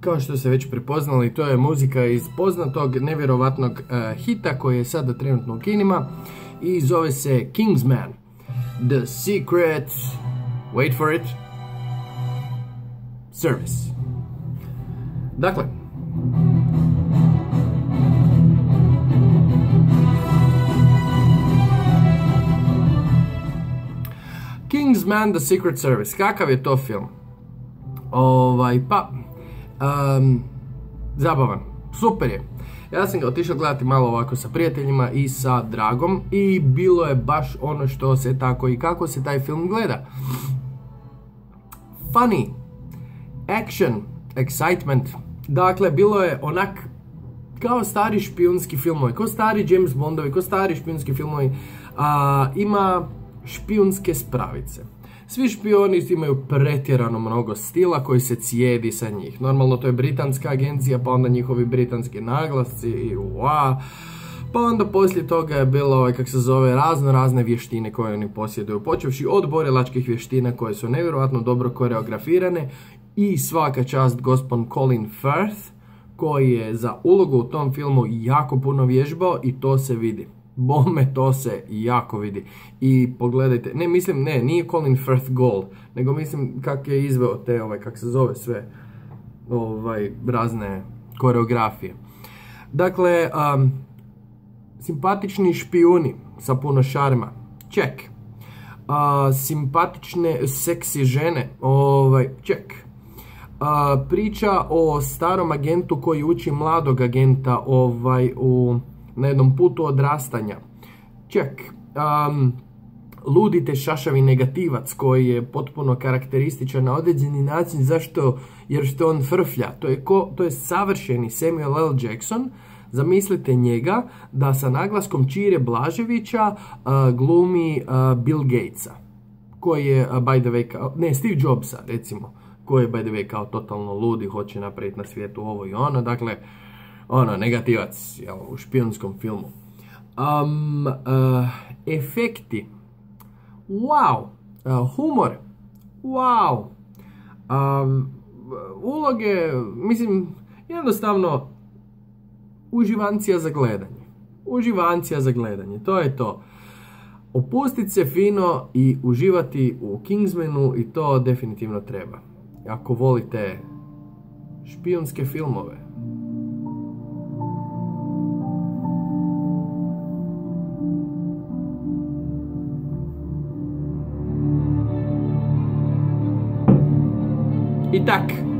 kao što ste već prepoznali, to je muzika iz poznatog, nevjerovatnog hita koji je sada trenutno u kinima i zove se Kingsman. The Secret, wait for it, Service. Dakle, Kingsman, The Secret Service. Kakav je to film? Zabavan. Super je. Ja sam ga otišao gledati malo ovako sa prijateljima i sa Dragom i bilo je baš ono što se tako i kako se taj film gleda. Funny, action, excitement. Dakle, bilo je onak kao stari špijunski filmovi, kao stari James Bondovi, kao stari špijunski filmovi. Ima špijunske spravice. Svi špioni imaju pretjerano mnogo stila koji se cijedi sa njih. Normalno to je britanska agencija, pa onda njihovi britanski naglasci i pa onda poslije toga je bilo, razne vještine koje oni posjeduju. Počevši od borilačkih vještina koje su nevjerojatno dobro koreografirane i svaka čast gospon Colin Firth koji je za ulogu u tom filmu jako puno vježbao i to se vidi. Bome, to se jako vidi. I pogledajte, nije Colin Firth Gold, nego mislim kak je izveo te, kak se zove sve, razne koreografije. Dakle, simpatični špijuni sa puno šarma, check. Simpatične, seksi žene, check. Priča o starom agentu koji uči mladog agenta, na jednom putu odrastanja. Ček, ludi te šašavi negativac koji je potpuno karakterističan na određeni način. Zašto? Jer što on frflja. To je savršeni Samuel L. Jackson. Zamislite njega da sa naglaskom Čire Blaževića glumi Bill Gatesa. Koji je, by the way, Steve Jobsa, recimo. Koji je, by the way, kao totalno ludi, hoće napraviti na svijetu ovo i ono. Dakle, negativac u špijunskom filmu. Efekti. Wow. Humor. Wow. Uloge, mislim, jednostavno uživancija za gledanje. Uživancija za gledanje, to je to. Opustiti se fino i uživati u Kingsmanu i to definitivno treba. Ako volite špijunske filmove. I tak.